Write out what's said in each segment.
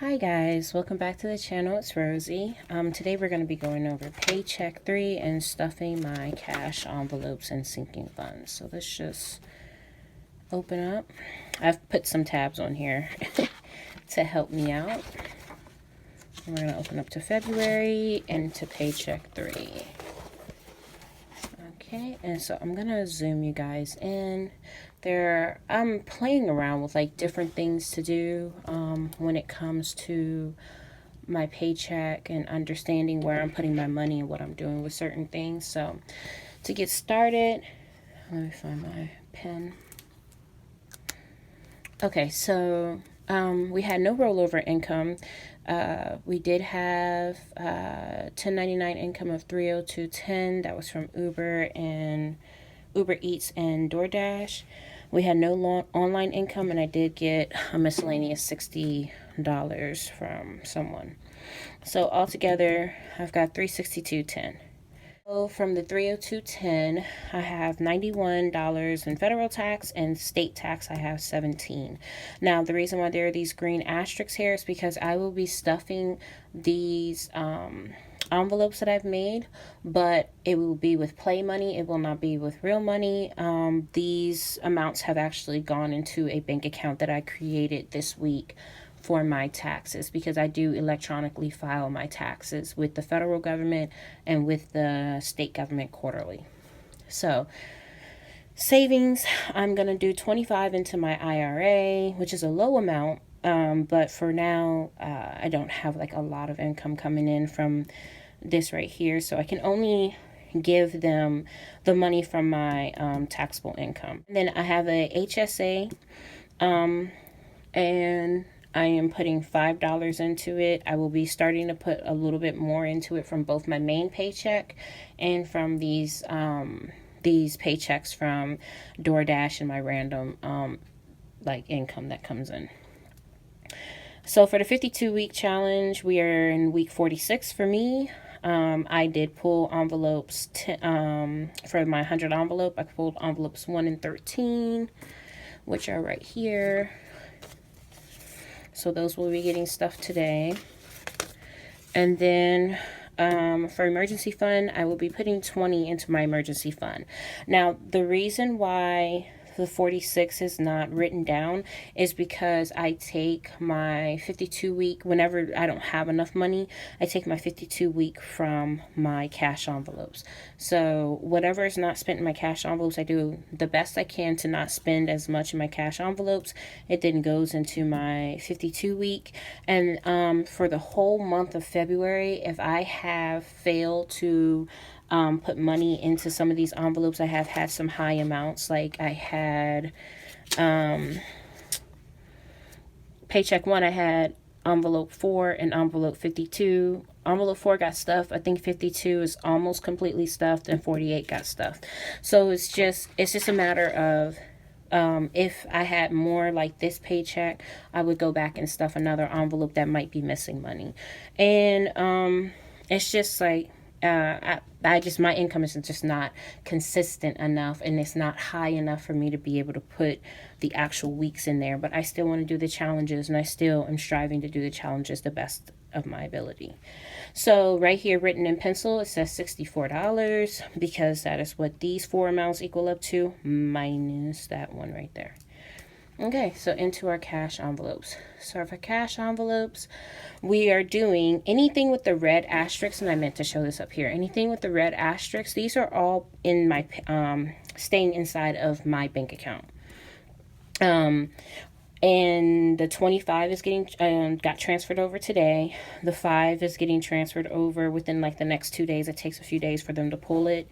Hi guys, welcome back to the channel. It's Rosie. Today we're going to be going over Paycheck 3 and stuffing my cash envelopes and sinking funds. So let's just open up. I've put some tabs on here to help me out. And we're going to open up to February and to Paycheck 3. Okay, and so I'm going to zoom you guys in. I'm playing around with like different things to do when it comes to my paycheck and understanding where I'm putting my money and what I'm doing with certain things. So to get started, let me find my pen. Okay, so we had no rollover income. We did have 1099 income of 302.10. That was from Uber Eats and DoorDash. We had no online income, and I did get a miscellaneous $60 from someone. So altogether, I've got 362.10. So from the 302.10, I have $91 in federal tax, and state tax I have 17. Now the reason why there are these green asterisks here is because I will be stuffing these envelopes that I've made, but it will be with play money. It will not be with real money. These amounts have actually gone into a bank account that I created this week for my taxes, because I do electronically file my taxes with the federal government and with the state government quarterly. So savings, I'm going to do 25 into my IRA, which is a low amount. But for now, I don't have like a lot of income coming in from this right here. So I can only give them the money from my taxable income. And then I have a HSA, and I am putting $5 into it. I will be starting to put a little bit more into it from both my main paycheck and from these paychecks from DoorDash and my random like income that comes in. So for the 52-week challenge, we are in week 46 for me. I did pull envelopes for my 100 envelope. I pulled envelopes 1 and 13, which are right here. So those will be getting stuffed today. And then for emergency fund, I will be putting 20 into my emergency fund. Now, the reason why the 46 is not written down is because I take my 52 week, whenever I don't have enough money, I take my 52 week from my cash envelopes. So whatever is not spent in my cash envelopes, I do the best I can to not spend as much in my cash envelopes. It then goes into my 52 week. And for the whole month of February, if I have failed to put money into some of these envelopes, I have had some high amounts. Like I had paycheck 1, I had envelope 4 and envelope 52. Envelope 4 got stuffed. I think 52 is almost completely stuffed, and 48 got stuffed. So it's just a matter of if I had more like this paycheck, I would go back and stuff another envelope that might be missing money. And it's just like my income is just not consistent enough, and it's not high enough for me to be able to put the actual weeks in there. But I still want to do the challenges, and I still am striving to do the challenges the best of my ability. So right here, written in pencil, it says $64, because that is what these 4 amounts equal up to, minus that one right there. Okay, so into our cash envelopes. So for cash envelopes, we are doing anything with the red asterisks, and I meant to show this up here. Anything with the red asterisks, these are all in my staying inside of my bank account. And the 25 is getting got transferred over today. The 5 is getting transferred over within like the next 2 days. It takes a few days for them to pull it.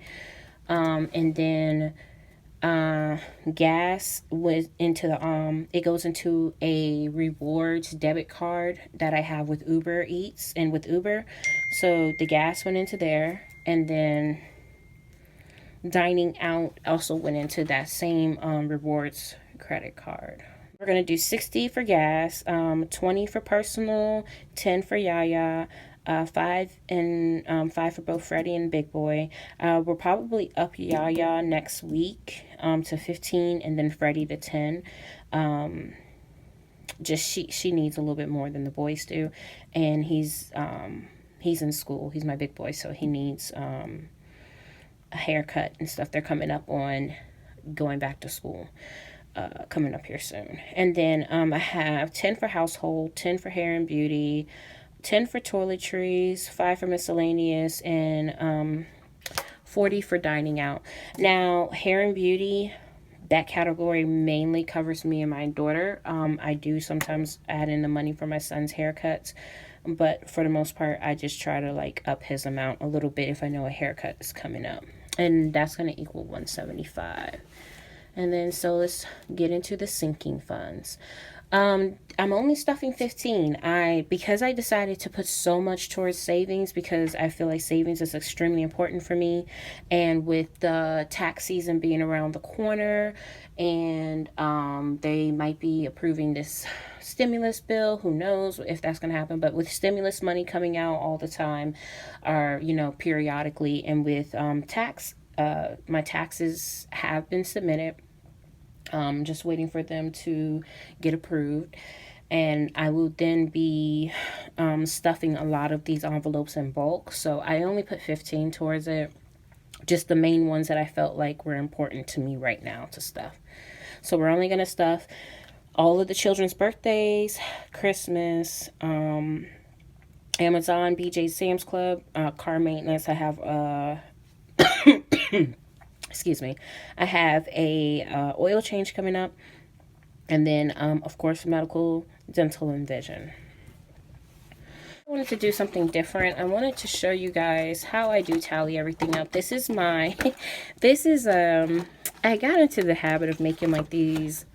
And then gas was into the it goes into a rewards debit card that I have with Uber Eats and with Uber. So the gas went into there, and then dining out also went into that same rewards credit card. We're going to do 60 for gas, 20 for personal, 10 for Yaya, 5 for both Freddie and Big Boy. We'll probably up Yaya next week to 15, and then Freddie to 10. just she needs a little bit more than the boys do, and he's in school. He's my big boy, so he needs a haircut and stuff. They're coming up on going back to school, coming up here soon. And then I have 10 for household, 10 for hair and beauty, 10 for toiletries, 5 for miscellaneous, and 40 for dining out. Now, hair and beauty, that category mainly covers me and my daughter. I do sometimes add in the money for my son's haircuts, but for the most part, I just try to like up his amount a little bit if I know a haircut is coming up. And that's going to equal 175. And then, so let's get into the sinking funds. I'm only stuffing 15. Because I decided to put so much towards savings because I feel like savings is extremely important for me. And with the tax season being around the corner, and they might be approving this stimulus bill, who knows if that's going to happen, but with stimulus money coming out all the time, or periodically, and with my taxes have been submitted. Just waiting for them to get approved. And I will then be stuffing a lot of these envelopes in bulk. So I only put 15 towards it. Just the main ones that I felt like were important to me right now to stuff. So we're only going to stuff all of the children's birthdays, Christmas, Amazon, BJ, Sam's Club, car maintenance. I have excuse me, I have a oil change coming up, and then of course medical, dental, and vision. I wanted to do something different. I wanted to show you guys how I do tally everything up. This is I got into the habit of making like these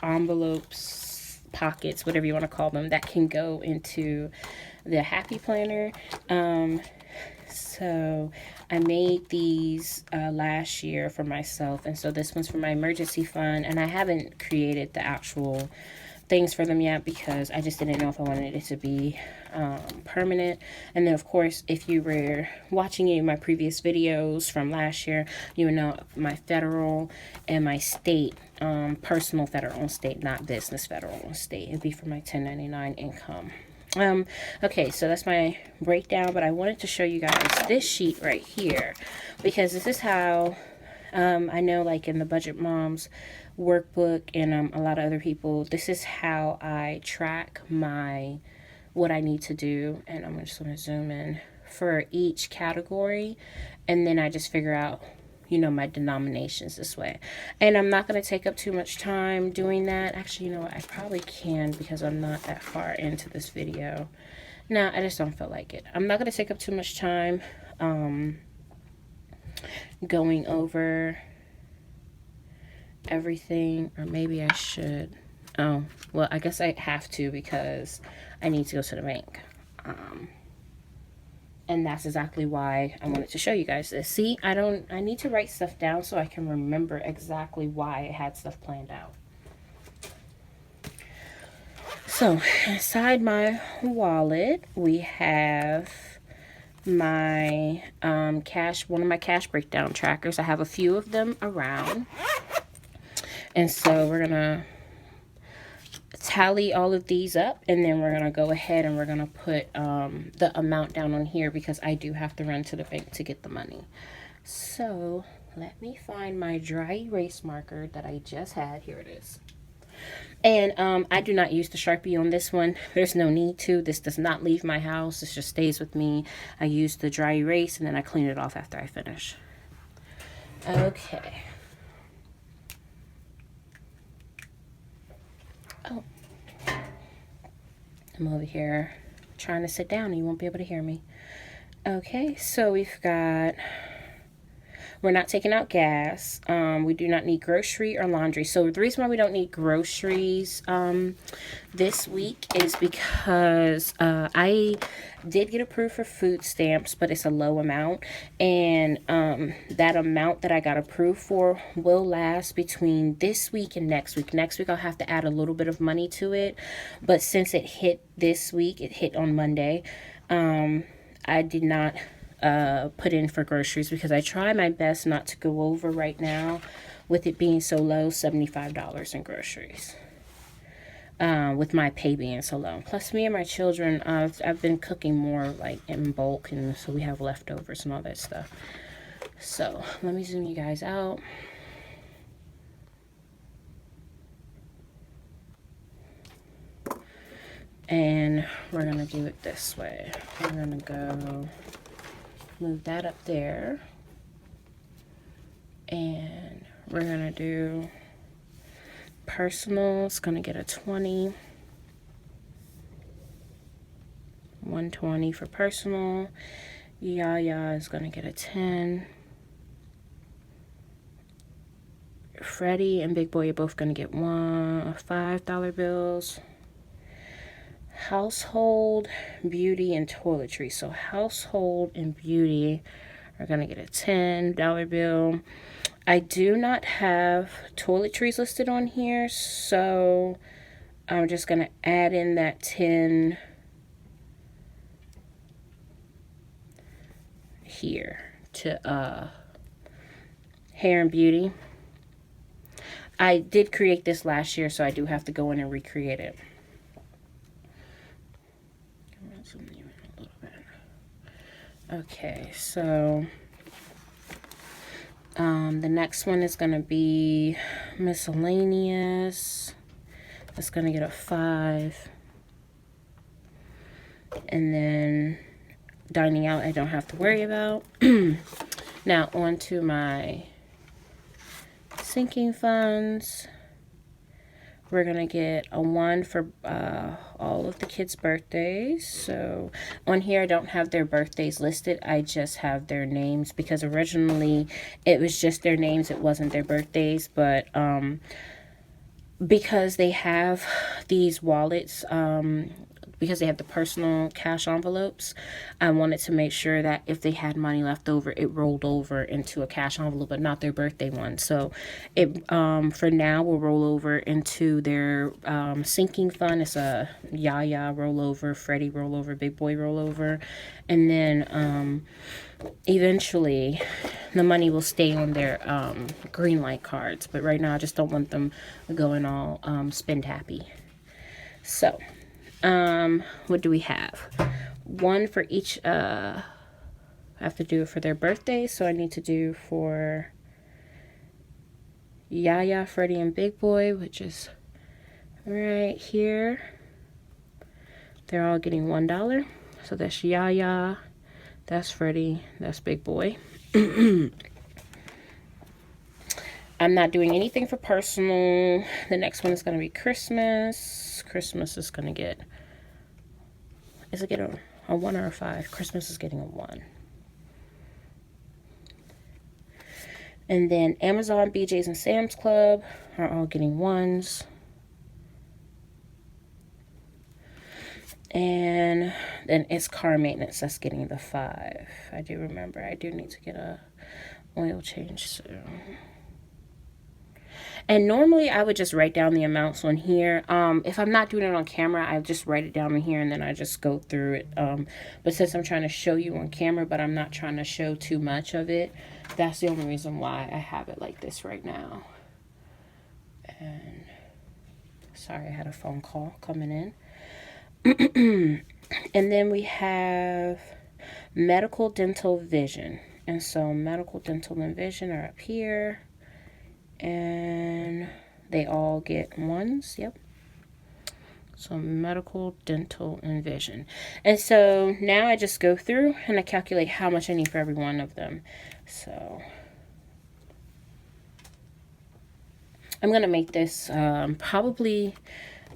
envelopes, pockets, whatever you want to call them, that can go into the happy planner. So I made these last year for myself, and so this one's for my emergency fund, and I haven't created the actual things for them yet because I just didn't know if I wanted it to be permanent. And then of course, if you were watching any of my previous videos from last year, you would know my federal and my state, personal federal and state, not business federal and state. It'd be for my 1099 income. Okay, so that's my breakdown, but I wanted to show you guys this sheet right here because this is how I know, like in the Budget Moms workbook and a lot of other people, this is how I track what I need to do. And I'm just going to zoom in for each category, and then I just figure out my denominations this way. And I'm not going to take up too much time doing that. Actually, what? I probably can because I'm not that far into this video. No, I just don't feel like it. I'm not going to take up too much time going over everything, or maybe I should. Oh, well, I guess I have to because I need to go to the bank. And that's exactly why I wanted to show you guys this. See, I need to write stuff down so I can remember exactly why I had stuff planned out. So, inside my wallet, we have my one of my cash breakdown trackers. I have a few of them around. And so we're going to tally all of these up, and then we're going to go ahead and we're going to put the amount down on here because I do have to run to the bank to get the money. So let me find my dry erase marker that I just had. Here it is. And I do not use the Sharpie on this one. There's no need to. This does not leave my house. This just stays with me. I use the dry erase and then I clean it off after I finish. Okay. Oh, I'm over here trying to sit down and you won't be able to hear me. Okay, so we're not taking out gas. We do not need grocery or laundry. So the reason why we don't need groceries this week is because I did get approved for food stamps, but it's a low amount. And that amount that I got approved for will last between this week and next week. Next week I'll have to add a little bit of money to it. But since it hit this week, it hit on Monday, I did not put in for groceries because I try my best not to go over right now with it being so low, $75 in groceries. with my pay being so low. Plus, me and my children, I've been cooking more like in bulk, and so we have leftovers and all that stuff. So let me zoom you guys out. And we're gonna do it this way. We're gonna go move that up there, and we're gonna do personal. It's gonna get a 20, 120 for personal. Yaya is gonna get a 10. Freddie and Big Boy are both gonna get $5 bills. Household, beauty, and toiletry. So household and beauty are gonna get a $10 bill. I do not have toiletries listed on here, so I'm just gonna add in that 10 here to hair and beauty. I did create this last year, so I do have to go in and recreate it. Okay, so the next one is going to be miscellaneous. That's going to get a 5. And then dining out, I don't have to worry about. Now, on to my sinking funds. We're going to get a 1 for all of the kids' birthdays. So on here, I don't have their birthdays listed. I just have their names because originally it was just their names. It wasn't their birthdays. But because they have these wallets, because they have the personal cash envelopes, I wanted to make sure that if they had money left over, it rolled over into a cash envelope, but not their birthday one. So it, for now, will roll over into their sinking fund. It's a Yaya rollover, Freddie rollover, Big Boy rollover. And then eventually the money will stay on their green light cards. But right now, I just don't want them going all spend happy. So what do we have? 1 for each. I have to do it for their birthday, so I need to do for Yaya, Freddie, and Big Boy, which is right here. They're all getting $1. So that's Yaya, that's Freddie, that's Big Boy. I'm not doing anything for personal. The next one is going to be Christmas. Christmas is going to get, is it getting a 1 or a 5? Christmas is getting a 1. And then Amazon, BJ's, and Sam's Club are all getting 1s. And then it's car maintenance that's getting the 5. I do remember I do need to get a oil change soon. And normally I would just write down the amounts on here. If I'm not doing it on camera, I just write it down in here and then I just go through it. But since I'm trying to show you on camera, but I'm not trying to show too much of it, that's the only reason why I have it like this right now. And sorry, I had a phone call coming in. And then we have medical, dental, vision. And so medical, dental, and vision are up here. And they all get 1s. Yep. So medical, dental, and vision. And so now I just go through and I calculate how much I need for every one of them. So I'm going to make this probably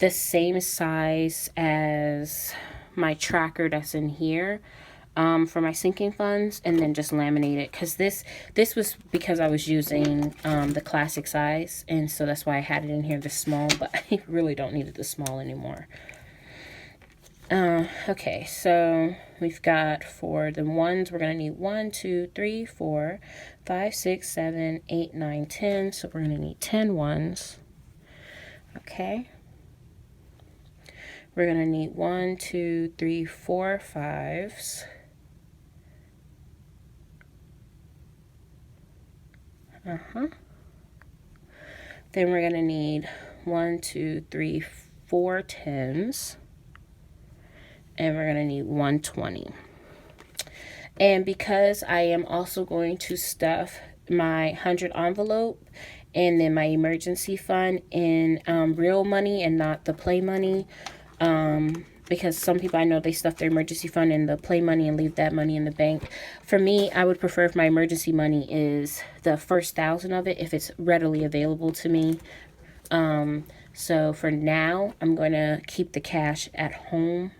the same size as my tracker that's in here. For my sinking funds, and then just laminate it, because this was because I was using the classic size, and so that's why I had it in here this small, but I really don't need it this small anymore. Okay, so we've got for the 1s, we're going to need 1, 2, 3, 4, 5, 6, 7, 8, 9, 10, so we're going to need 10 1s. Okay. We're going to need 1, 2, 3, 4 5s. Then we're going to need 1, 2, 3, 4 tens. And we're going to need 120. And because I am also going to stuff my 100 envelope and then my emergency fund in real money and not the play money, because some people I know they stuff their emergency fund in the play money and leave that money in the bank. For me, I would prefer if my emergency money is the first 1,000 of it if it's readily available to me. So for now, I'm going to keep the cash at home.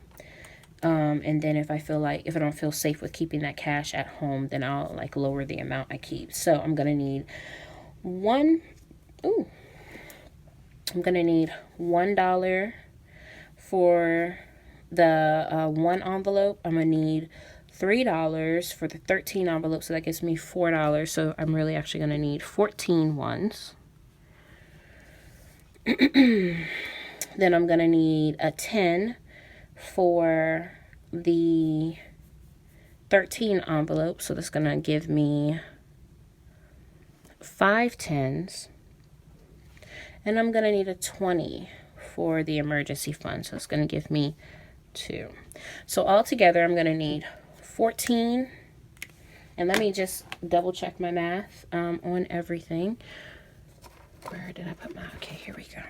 And then if I don't feel safe with keeping that cash at home, then I'll like lower the amount I keep. So I'm going to need $1 for the 1 envelope. I'm going to need $3 for the 13 envelopes. So that gives me $4. So I'm really actually going to need 14 ones. Then I'm going to need a 10 for the 13 envelopes. So that's going to give me 5 tens. And I'm going to need a 20 for the emergency fund. So it's going to give me 2. So altogether, I'm going to need 14. And let me just double check my math on everything. Where did I put my... Okay, here we go.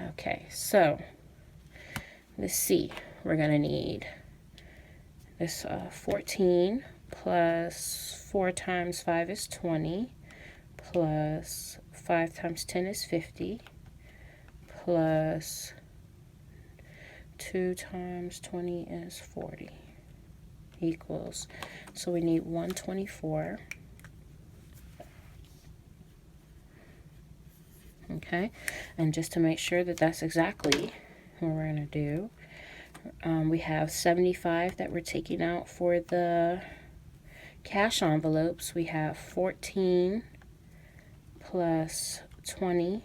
Okay, so let's see. We're going to need this 14 plus 4 times 5 is 20 plus 5 times 10 is 50 plus 2 times 20 is 40 equals, so we need 124. Okay, and just to make sure that that's exactly what we're going to do, we have 75 that we're taking out for the cash envelopes. We have 14 plus 20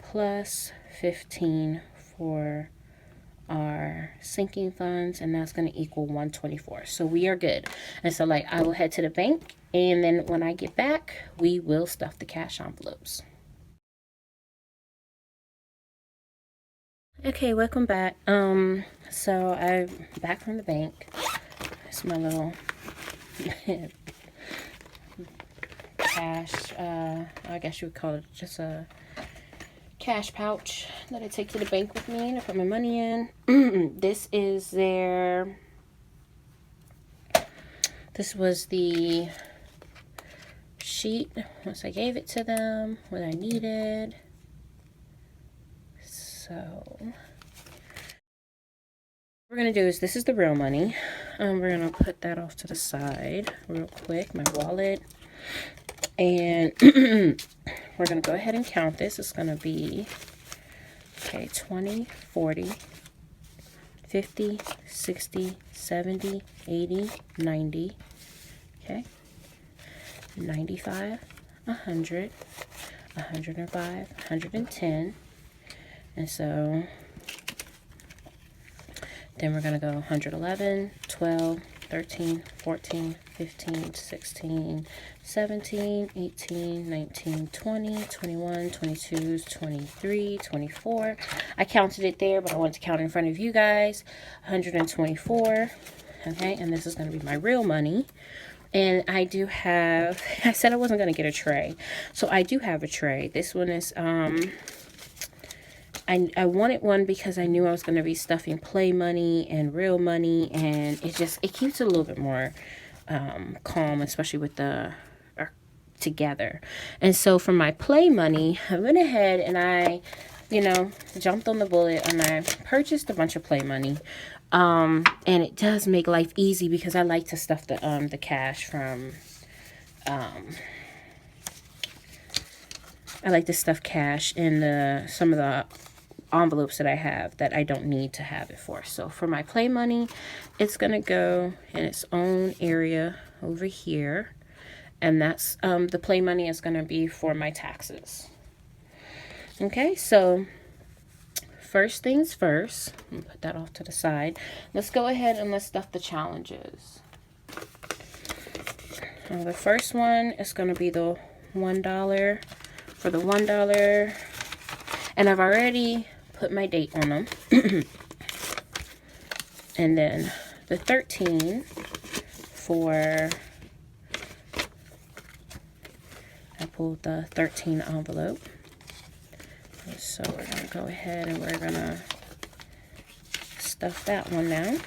plus 15 for our sinking funds, and that's going to equal 124. So we are good. And so like I will head to the bank, and then when I get back, we will stuff the cash envelopes. Okay, welcome back. So I'm back from the bank. It's my little cash, I guess you would call it just a cash pouch that I take to the bank with me to put my money in. This was the sheet once I gave it to them, what I needed. So what we're going to do is, this is the real money. We're going to put that off to the side real quick, my wallet. And we're going to go ahead and count this. It's going to be, okay, 20, 40, 50, 60, 70, 80, 90, okay, 95, 100, 105, 110. And so then we're going to go 111, 12, 13, 14, 15, 16, 17, 18, 19, 20, 21, 22, 23, 24. I counted it there, but I wanted to count in front of you guys. 124. Okay, and this is going to be my real money. And I do have, I said I wasn't going to get a tray. So I do have a tray. This one is, I wanted one because I knew I was going to be stuffing play money and real money, and it keeps it a little bit more calm, especially with the together. And so for my play money, I went ahead and I, jumped on the bullet, and I purchased a bunch of play money. And it does make life easy because I like to stuff the cash from, I like to stuff cash in some of the envelopes that I have that I don't need to have it for. So for my play money, it's going to go in its own area over here. And that's, the play money is going to be for my taxes. Okay, so first things first, I'm going to put that off to the side. Let's go ahead and let's stuff the challenges. The first one is going to be the $1. For the $1, And I've already put my date on them. And then the 13 for, I pulled the 13 envelope. So we're going to go ahead and we're going to stuff that one now.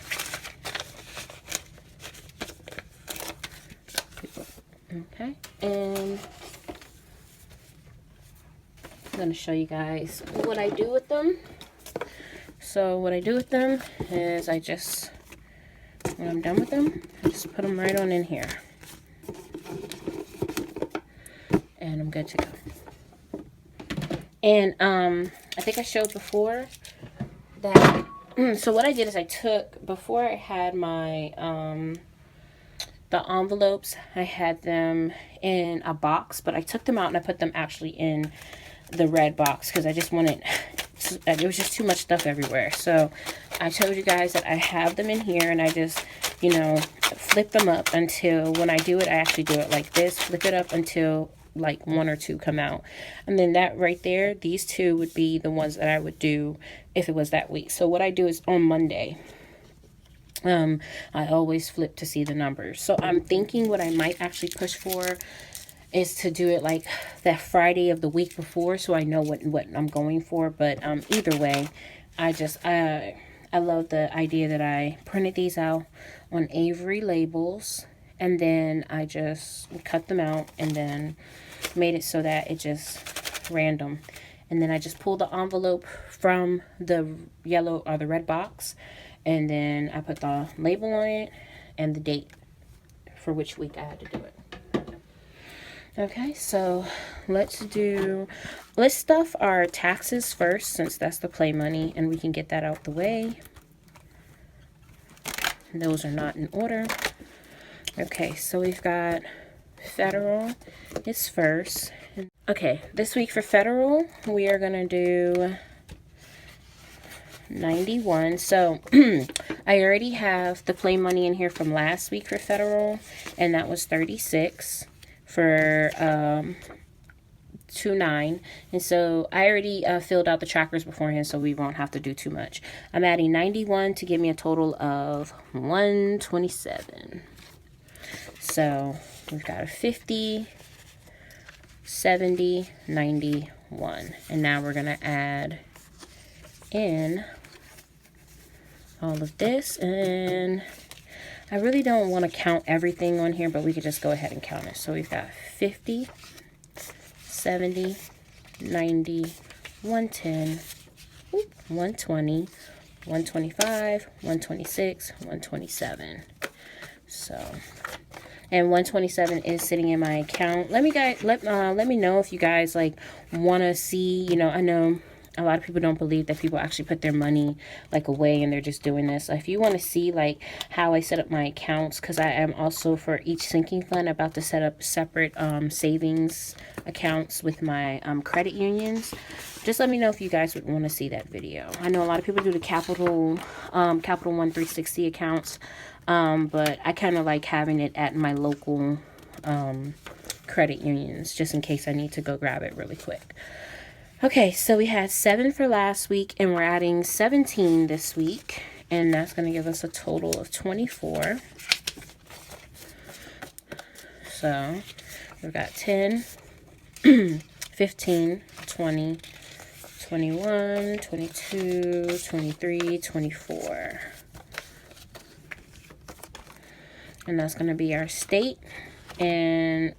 Okay, and I'm going to show you guys what I do with them. So what I do with them is I just, when I'm done with them, I just put them right on in here. And I'm good to go. And I think I showed before that, so what I did is I took, before I had my, the envelopes, I had them in a box, but I took them out and I put them actually in the red box because I just wanted, there was just too much stuff everywhere. So I told you guys that I have them in here and I just, you know, flip them up until, when I do it, I actually do it like this, flip it up until like 1 or 2 come out. And then that right there, these 2 would be the ones that I would do if it was that week. So what I do is on Monday, I always flip to see the numbers. So I'm thinking what I might actually push for is to do it like that Friday of the week before, so I know what I'm going for. But either way, I love the idea that I printed these out on Avery labels, and then I just cut them out and then made it so that it just random. And then I just pulled the envelope from the yellow or the red box, and then I put the label on it and the date for which week I had to do it. Okay, so let's stuff our taxes first, since that's the play money, and we can get that out the way. Those are not in order. Okay, so we've got federal is first. Okay, this week for federal, we are going to do 91. So I already have the play money in here from last week for federal, and that was 36 for 2.9. And so I already filled out the trackers beforehand, so we won't have to do too much. I'm adding 91 to give me a total of 127. So we've got a 50, 70, 91. And now we're going to add in all of this. And I really don't want to count everything on here, but we could just go ahead and count it. So we've got 50, 70, 90, 110, 120, 125, 126, 127. So, and 127 is sitting in my account. Let me know if you guys like want to see, you know, I know a lot of people don't believe that people actually put their money like away and they're just doing this. If you want to see like how I set up my accounts, because I am also for each sinking fund about to set up separate savings accounts with my credit unions, just let me know if you guys would want to see that video. I know a lot of people do the Capital One 360 accounts, but I kind of like having it at my local credit unions just in case I need to go grab it really quick. Okay, so we had 7 for last week, and we're adding 17 this week, and that's going to give us a total of 24. So we've got 10, 15, 20, 21, 22, 23, 24. And that's going to be our state. And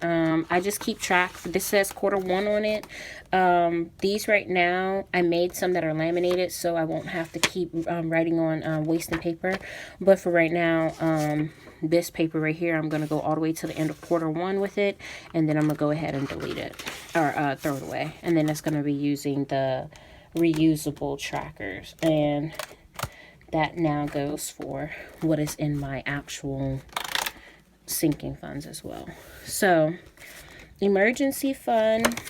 I just keep track. This says Q1 on it. These right now, I made some that are laminated, so I won't have to keep writing on wasting paper. But for right now, this paper right here, I'm going to go all the way to the end of Q1 with it, and then I'm going to go ahead and delete it, or throw it away. And then it's going to be using the reusable trackers, and that now goes for what is in my actual sinking funds as well. So emergency fund,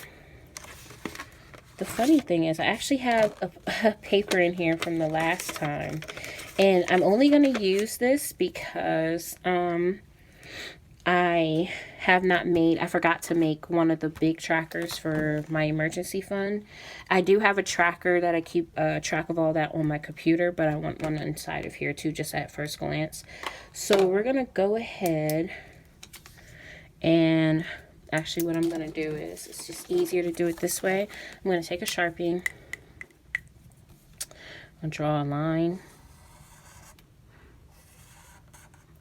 the funny thing is I actually have a paper in here from the last time, and I'm only going to use this because I have not made, I forgot to make one of the big trackers for my emergency fund. I do have a tracker that I keep track of all that on my computer, but I want one inside of here too, just at first glance. So we're going to go ahead and actually what I'm going to do is, it's just easier to do it this way. I'm going to take a Sharpie. I'll draw a line.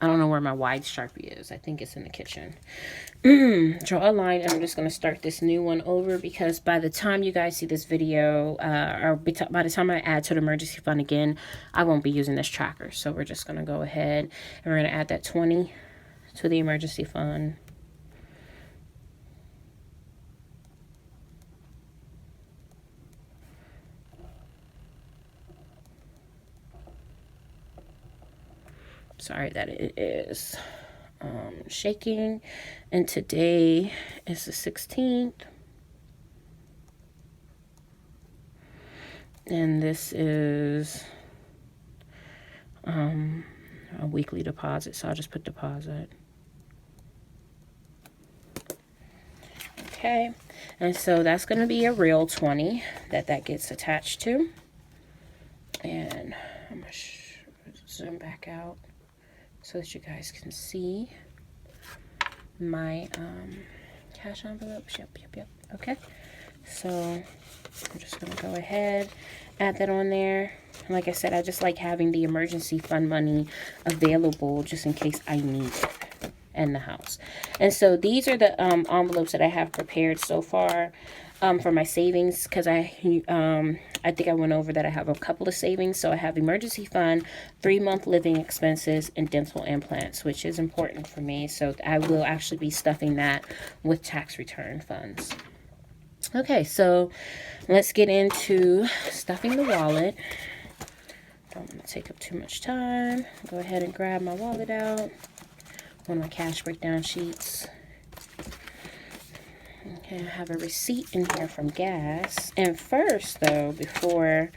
I don't know where my wide Sharpie is. I think it's in the kitchen. Draw a line, and I'm just going to start this new one over because by the time you guys see this video, or by the time I add to the emergency fund again, I won't be using this tracker. So we're just going to go ahead and we're going to add that 20 to the emergency fund. Sorry that it is shaking. And today is the 16th. And this is a weekly deposit, so I'll just put deposit. Okay, and so that's going to be a real 20 that gets attached to. And I'm going to zoom back out so that you guys can see my cash envelopes. Yep. Okay, so I'm just going to go ahead, add that on there. And like I said, I just like having the emergency fund money available just in case I need it in the house. And so these are the envelopes that I have prepared so far for my savings, because I think I went over that I have a couple of savings. So I have emergency fund, 3-month living expenses, and dental implants, which is important for me. So I will actually be stuffing that with tax return funds. Okay, so let's get into stuffing the wallet. Don't want to take up too much time. Go ahead and grab my wallet out. One of my cash breakdown sheets. Okay, I have a receipt in here from gas. And first, though, before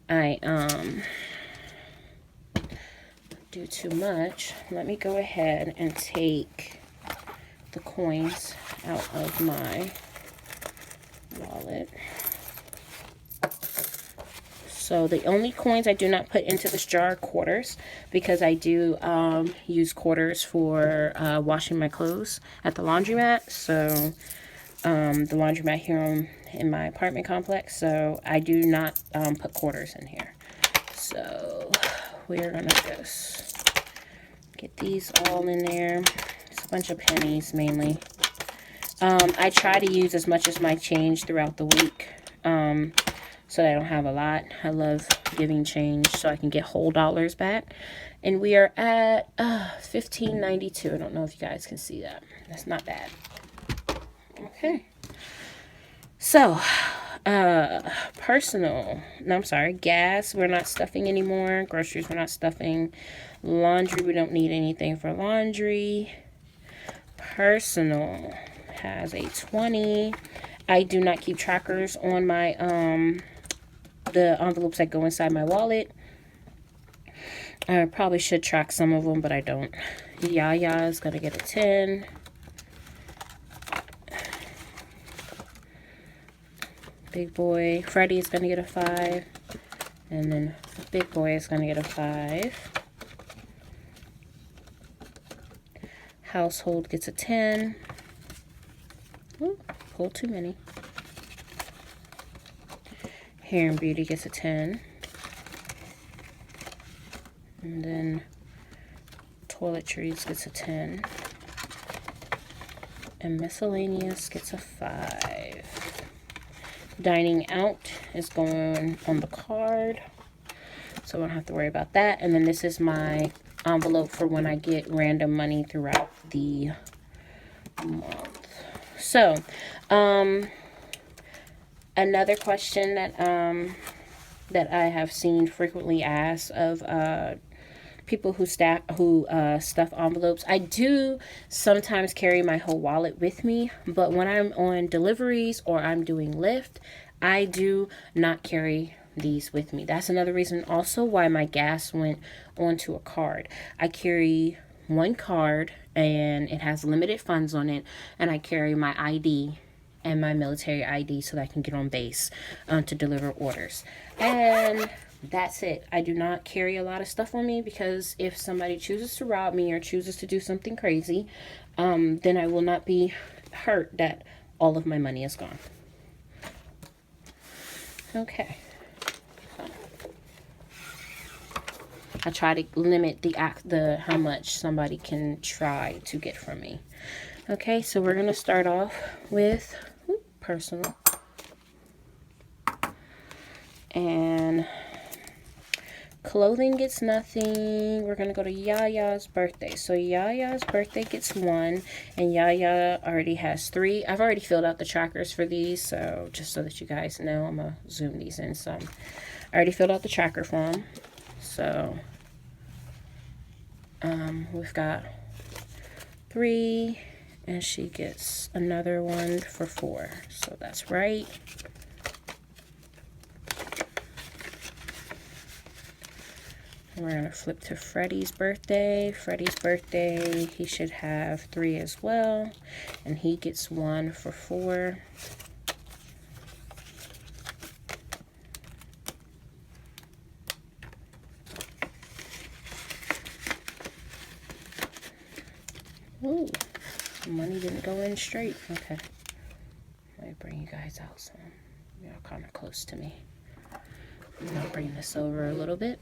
I do too much, let me go ahead and take the coins out of my wallet. So the only coins I do not put into this jar are quarters, because I do use quarters for washing my clothes at the laundromat. So the laundromat here in my apartment complex. So I do not put quarters in here. So we're going to just get these all in there. It's a bunch of pennies mainly. I try to use as much as my change throughout the week. So that I don't have a lot. I love giving change so I can get whole dollars back. And we are at $15.92. I don't know if you guys can see that. That's not bad. Okay. So, gas, we're not stuffing anymore. Groceries, we're not stuffing. Laundry, we don't need anything for laundry. Personal has a 20. I do not keep trackers on my the envelopes that go inside my wallet. I probably should track some of them, but I don't. Yaya is going to get a 10. Big boy. Freddie is going to get a 5. And then big boy is going to get a 5. Household gets a 10. Ooh, pulled too many. Hair and beauty gets a 10. And then toiletries gets a 10. And miscellaneous gets a 5. Dining out is going on the card, so I don't have to worry about that. And then this is my envelope for when I get random money throughout the month. So, another question that I have seen frequently asked of people who stuff envelopes. I do sometimes carry my whole wallet with me, but when I'm on deliveries or I'm doing Lyft, I do not carry these with me. That's another reason also why my gas went onto a card. I carry one card, and it has limited funds on it, and I carry my ID and my military ID so that I can get on base to deliver orders. And that's it. I do not carry a lot of stuff on me because if somebody chooses to rob me or chooses to do something crazy, then I will not be hurt that all of my money is gone. Okay. I try to limit the how much somebody can try to get from me. Okay, so we're gonna start off with personal, and clothing gets nothing. We're gonna go to Yaya's birthday. So Yaya's birthday gets 1, and Yaya already has 3. I've already filled out the trackers for these, so just so that you guys know, I'm gonna zoom these in some. I already filled out the tracker for them. So we've got 3, and she gets another one for 4. So that's right. We're going to flip to Freddie's birthday. Freddie's birthday, he should have 3 as well. And he gets 1 for 4. Ooh, money didn't go in straight. Okay. Let me bring you guys out some. You're kind of close to me. I'm going to bring this over a little bit.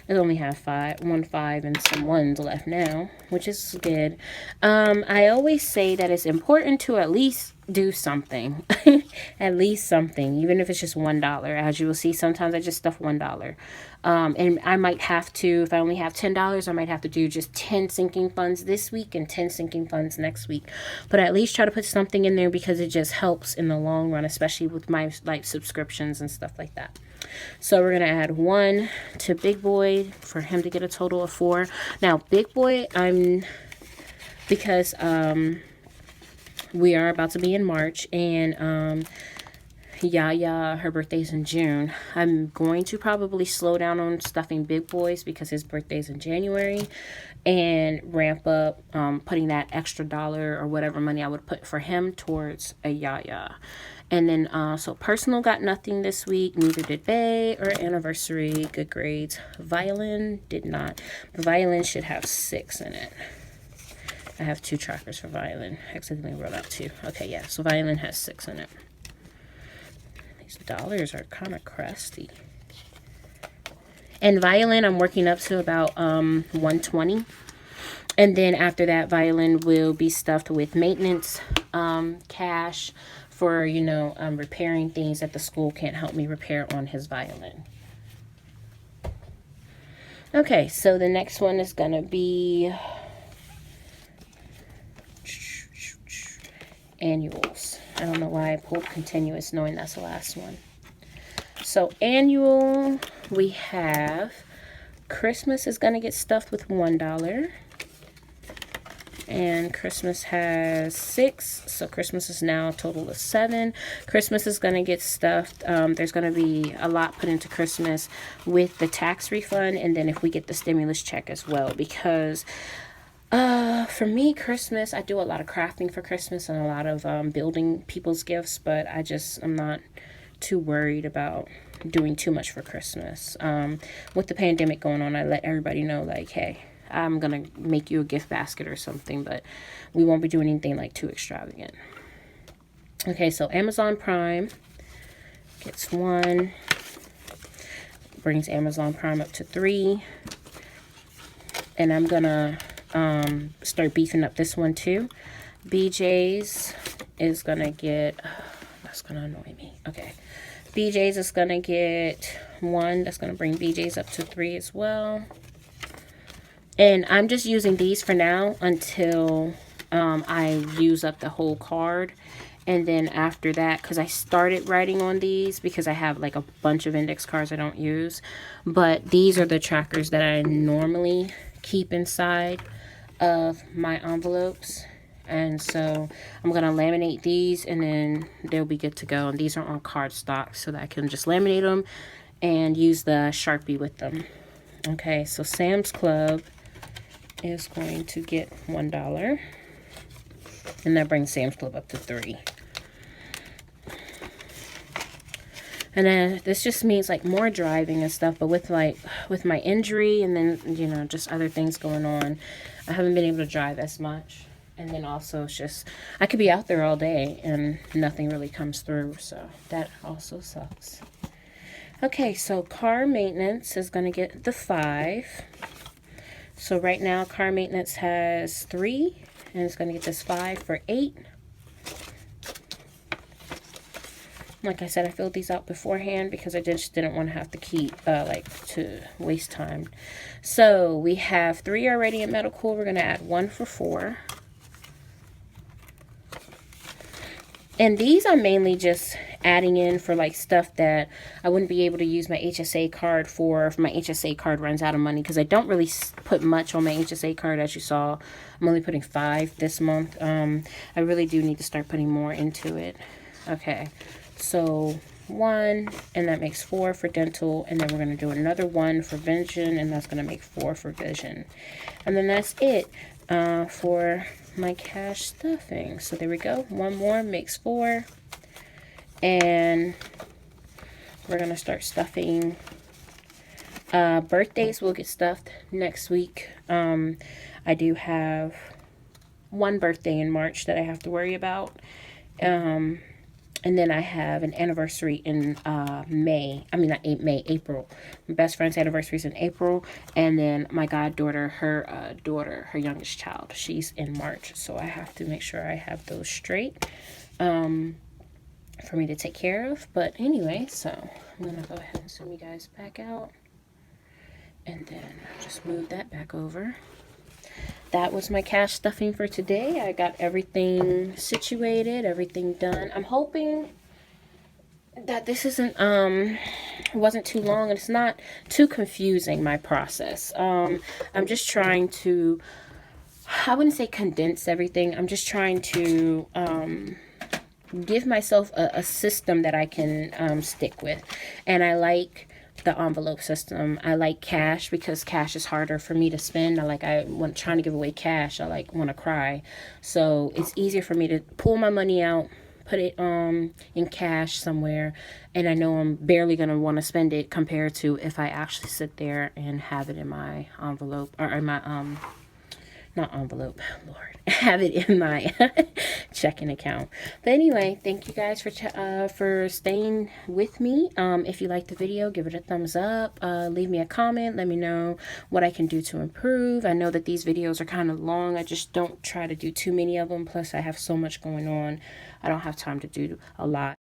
I only have 1 5 and some 1s left now, which is good. I always say that it's important to at least do something. At least something, even if it's just $1. As you will see, sometimes I just stuff $1. And I might have to, if I only have $10, I might have to do just 10 sinking funds this week and 10 sinking funds next week. But at least try to put something in there because it just helps in the long run, especially with my like subscriptions and stuff like that. So we're going to add 1 to Big Boy for him to get a total of 4. Now, Big Boy, because we are about to be in March, and Yaya, her birthday's in June. I'm going to probably slow down on stuffing Big Boys because his birthday's in January, and ramp up putting that extra dollar or whatever money I would put for him towards a Yaya. And then, so personal got nothing this week. Neither did Bay or anniversary. Good grades. Violin did not. Violin should have 6 in it. I have 2 trackers for violin. I accidentally wrote out 2. Okay, yeah. So violin has 6 in it. These dollars are kind of crusty. And violin, I'm working up to about 120. And then after that, violin will be stuffed with maintenance cash for, you know, repairing things that the school can't help me repair on his violin. Okay, so the next one is going to be annuals. I don't know why I pulled continuous knowing that's the last one. So annual, we have Christmas is going to get stuffed with $1. And Christmas has 6, so Christmas is now a total of 7. Christmas is going to get stuffed. There's going to be a lot put into Christmas with the tax refund, and then if we get the stimulus check as well, because for me, Christmas, I do a lot of crafting for Christmas and a lot of building people's gifts, but I'm not too worried about doing too much for Christmas. With the pandemic going on, I let everybody know, like, hey, I'm going to make you a gift basket or something, but we won't be doing anything like too extravagant. Okay, so Amazon Prime gets 1, brings Amazon Prime up to 3, and I'm going to start beefing up this one too. BJ's is going to get, that's going to annoy me. Okay, BJ's is going to get 1, that's going to bring BJ's up to 3 as well. And I'm just using these for now until I use up the whole card. And then after that, because I started writing on these because I have like a bunch of index cards I don't use. But these are the trackers that I normally keep inside of my envelopes. And so I'm going to laminate these and then they'll be good to go. And these are on cardstock so that I can just laminate them and use the Sharpie with them. Okay, so Sam's Club is going to get $1. And that brings Sam's Club up to 3. And then this just means like more driving and stuff, but with my injury and then, you know, just other things going on, I haven't been able to drive as much. And then also it's just, I could be out there all day and nothing really comes through, so that also sucks. Okay, so car maintenance is going to get the 5. So right now car maintenance has 3, and it's going to get this 5 for 8. Like I said, I filled these out beforehand because I just didn't want to have to keep, to waste time. So we have 3 already in medical. We're going to add 1 for 4. And these I'm mainly just adding in for like stuff that I wouldn't be able to use my HSA card for if my HSA card runs out of money, because I don't really put much on my HSA card. As you saw, I'm only putting 5 this month. I really do need to start putting more into it. Okay, so 1, and that makes 4 for dental, and then we're going to do another 1 for vision, and that's going to make 4 for vision. And then that's it for my cash stuffing. So there we go. 1 more makes 4, and we're going to start stuffing. Birthdays will get stuffed next week. I do have 1 birthday in March that I have to worry about. And then I have an anniversary in April. My best friend's anniversary is in April. And then my goddaughter, her youngest child, she's in March. So I have to make sure I have those straight for me to take care of. But anyway, so I'm going to go ahead and zoom you guys back out. And then just move that back over. That was my cash stuffing for today. I got everything situated, everything done. I'm hoping that this wasn't too long and it's not too confusing, my process. I'm just trying to, I wouldn't say condense everything. I'm just trying to give myself a system that I can stick with. And I like the envelope system. I like cash because cash is harder for me to spend. When trying to give away cash, I want to cry. So it's easier for me to pull my money out, put it in cash somewhere, and I know I'm barely going to want to spend it compared to if I actually sit there and have it in my envelope, or in my not envelope, Lord, have it in my checking account. But anyway, thank you guys for staying with me. If you liked the video, give it a thumbs up. Leave me a comment. Let me know what I can do to improve. I know that these videos are kind of long. I just don't try to do too many of them. Plus, I have so much going on. I don't have time to do a lot.